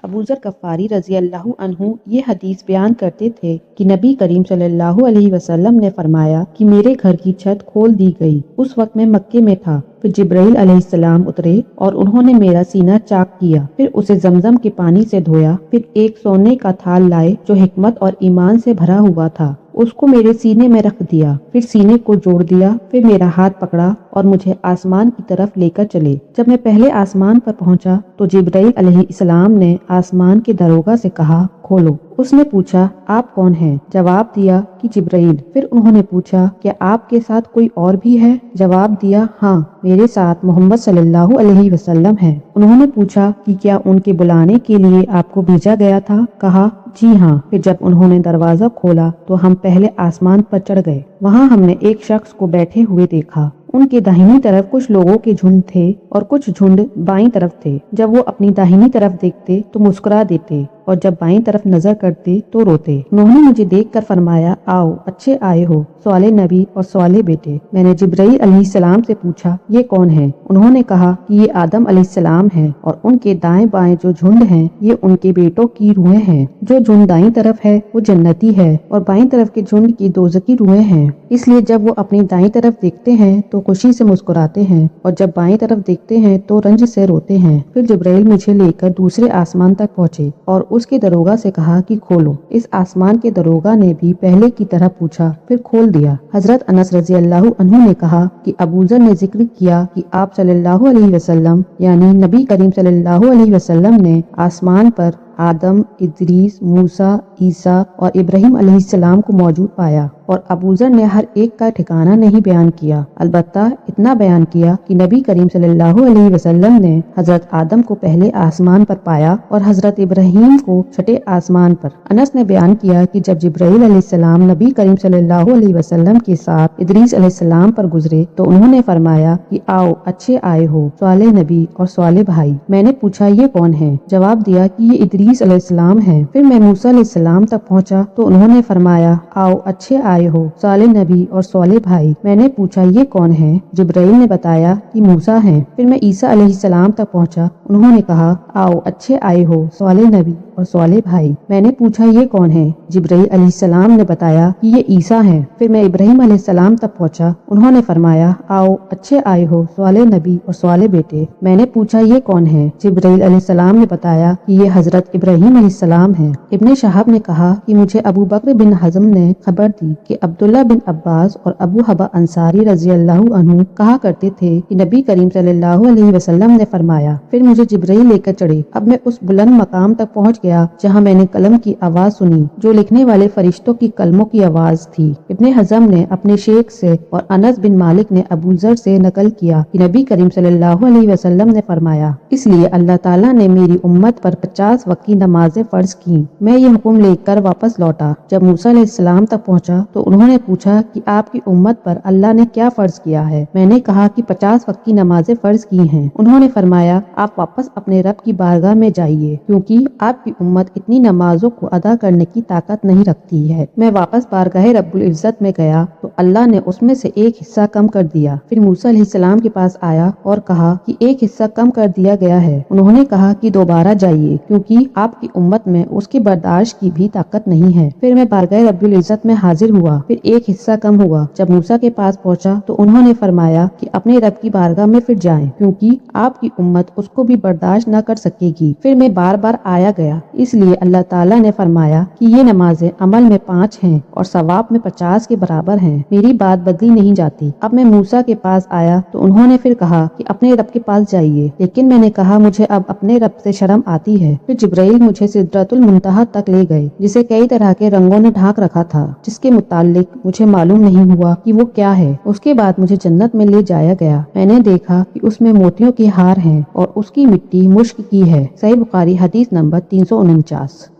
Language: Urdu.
ابو ذر غفاری رضی اللہ عنہ یہ حدیث بیان کرتے تھے کہ نبی کریم صلی اللہ علیہ وسلم نے فرمایا کہ میرے گھر کی چھت کھول دی گئی۔ اس وقت میں مکے میں تھا۔ پھر جبرائیل علیہ السلام اترے اور انہوں نے میرا سینہ چاک کیا، پھر اسے زمزم کے پانی سے دھویا، پھر ایک سونے کا تھال لائے جو حکمت اور ایمان سے بھرا ہوا تھا، اس کو میرے سینے میں رکھ دیا، پھر سینے کو جوڑ دیا، پھر میرا ہاتھ پکڑا اور مجھے آسمان کی طرف لے کر چلے۔ جب میں پہلے آسمان پر پہنچا تو جبرائیل علیہ السلام نے آسمان کے دروگا سے کہا کھولو۔ اس نے پوچھا آپ کون ہیں؟ جواب دیا کہ جبرائیل۔ پھر انہوں نے پوچھا کیا آپ کے ساتھ کوئی اور بھی ہے؟ جواب دیا ہاں، میرے ساتھ محمد صلی اللہ علیہ وسلم ہے۔ انہوں نے پوچھا کہ کیا ان کے بلانے کے لیے آپ کو بھیجا گیا تھا؟ کہا جی ہاں۔ پھر جب انہوں نے دروازہ کھولا تو ہم پہلے آسمان پر چڑھ گئے۔ وہاں ہم نے ایک شخص کو بیٹھے ہوئے دیکھا۔ ان کے داہنی طرف کچھ لوگوں کے جھنڈ تھے اور کچھ جھنڈ بائیں طرف تھے۔ جب وہ اپنی داہنی طرف دیکھتے تو مسکرا دیتے اور جب بائیں طرف نظر کرتے تو روتے۔ انہوں نے مجھے دیکھ کر فرمایا آؤ، اچھے آئے ہو، صالح نبی اور صالح بیٹے۔ میں نے جبرائیل علیہ السلام سے پوچھا یہ کون ہے؟ انہوں نے کہا کہ یہ آدم علیہ السلام ہے اور ان کے دائیں بائیں جو جھنڈ ہیں یہ ان کے بیٹوں کی روحیں ہیں۔ جو جھنڈ دائیں طرف ہے وہ جنتی ہے اور بائیں طرف کے جھنڈ کی دوزخی روحیں ہیں، اس لیے جب وہ اپنی دائیں طرف دیکھتے ہیں تو خوشی سے مسکراتے ہیں اور جب بائیں طرف دیکھتے ہیں تو رنج سے روتے ہیں۔ پھر جبرائیل مجھے لے کر دوسرے آسمان تک پہنچے اور اس کے دروگا سے کہا کہ کھولو۔ اس آسمان کے دروگا نے بھی پہلے کی طرح پوچھا، پھر کھول دیا۔ حضرت انس رضی اللہ عنہ نے کہا کہ ابو ذر نے ذکر کیا کہ آپ صلی اللہ علیہ وسلم یعنی نبی کریم صلی اللہ علیہ وسلم نے آسمان پر آدم، ادریس، موسیٰ، عیسیٰ اور ابراہیم علیہ السلام کو موجود پایا، اور ابو ذر نے ہر ایک کا ٹھکانہ نہیں بیان کیا، البتہ اتنا بیان کیا کہ نبی کریم صلی اللہ علیہ وسلم نے حضرت آدم کو پہلے آسمان پر پایا اور حضرت ابراہیم کو چھٹے آسمان پر۔ انس نے بیان کیا کہ جب جبرائیل علیہ السلام نبی کریم صلی اللہ علیہ وسلم کے ساتھ ادریس علیہ السلام پر گزرے تو انہوں نے فرمایا کہ آؤ، اچھے آئے ہو، صالح نبی اور صالح بھائی۔ میں نے پوچھا یہ کون ہے؟ جواب دیا کہ یہ ادریس علیہ السلام ہے۔ پھر میں موسیٰ علیہ السلام تک پہنچا تو انہوں نے فرمایا آؤ، اچھے آئے ہو، صالح نبی اور صالح بھائی۔ میں نے پوچھا یہ کون ہے؟ جبرائیل نے بتایا کہ موسیٰ ہیں۔ پھر میں عیسیٰ علیہ السلام تک پہنچا، انہوں نے کہا آؤ، اچھے آئے ہو، صالح نبی اور صالح بھائی۔ میں نے پوچھا یہ کون ہے؟ جبرائیل علیہ السلام نے بتایا کہ یہ عیسیٰ ہیں۔ پھر میں ابراہیم علیہ السلام تک پہنچا، انہوں نے فرمایا آؤ، اچھے آئے ہو، صالح نبی اور صالح بیٹے۔ میں نے پوچھا یہ کون ہے؟ جبرائیل علیہ السلام نے بتایا کہ یہ حضرت ابراہیم علیہ السلام ہیں۔ ابن شہاب نے کہا کہ مجھے ابو بکر بن حزم نے خبر دی کہ عبداللہ بن عباس اور ابو حبہ انصاری رضی اللہ عنہ کہا کرتے تھے کہ نبی کریم صلی اللہ علیہ وسلم نے فرمایا، پھر مجھے جبرائیل لے کر چڑھے۔ اب میں اس بلند مقام تک پہنچ گیا جہاں میں نے قلم کی آواز سنی جو لکھنے والے فرشتوں کی قلموں کی آواز تھی۔ ابن حزم نے اپنے شیخ سے اور انس بن مالک نے ابو ذر سے نقل کیا کہ نبی کریم صلی اللہ علیہ وسلم نے فرمایا، اس لیے اللہ تعالیٰ نے میری امت پر 50 وقت کی نمازیں فرض کی۔ میں یہ حکم لے کر واپس لوٹا۔ جب موسیٰ علیہ السلام تک پہنچا تو انہوں نے پوچھا کہ آپ کی امت پر اللہ نے کیا فرض کیا ہے؟ میں نے کہا کہ 50 وقت کی نمازیں فرض کی ہیں۔ انہوں نے فرمایا آپ واپس اپنے رب کی بارگاہ میں جائیے کیونکہ آپ کی امت اتنی نمازوں کو ادا کرنے کی طاقت نہیں رکھتی ہے۔ میں واپس بارگاہ رب العزت میں گیا تو اللہ نے اس میں سے ایک حصہ کم کر دیا۔ پھر موسیٰ علیہ السلام کے پاس آیا اور کہا کہ ایک حصہ کم کر دیا گیا ہے۔ انہوں نے کہا کہ دوبارہ جائیے کیونکہ آپ کی امت میں اس کی برداشت کی بھی طاقت نہیں ہے۔ پھر میں بارگاہ رب العزت میں حاضر ہوا، پھر ایک حصہ کم ہوا۔ جب موسیٰ کے پاس پہنچا تو انہوں نے فرمایا کہ اپنے رب کی بارگاہ میں پھر جائیں کیونکہ آپ کی امت اس کو بھی برداشت نہ کر سکے گی۔ پھر میں بار بار آیا گیا، اس لیے اللہ تعالیٰ نے فرمایا کہ یہ نمازیں عمل میں 5 ہیں اور ثواب میں 50 کے برابر ہیں، میری بات بدلی نہیں جاتی۔ اب میں موسیٰ کے پاس آیا تو انہوں نے پھر کہا کہ اپنے رب کے پاس جائیے، لیکن میں نے کہا مجھے اب اپنے رب سے شرم آتی ہے۔ پھر جبرائیل مجھے سدرۃ المنتہا تک لے گئے جسے کئی طرح کے رنگوں نے ڈھانک رکھا تھا، جس کے متعلق مجھے معلوم نہیں ہوا کہ وہ کیا ہے۔ اس کے بعد مجھے جنت میں لے جایا گیا، میں نے دیکھا کہ اس میں موتیوں کے ہار ہیں اور اس کی مٹی مشک کی ہے۔ صحیح بخاری حدیث نمبر 349۔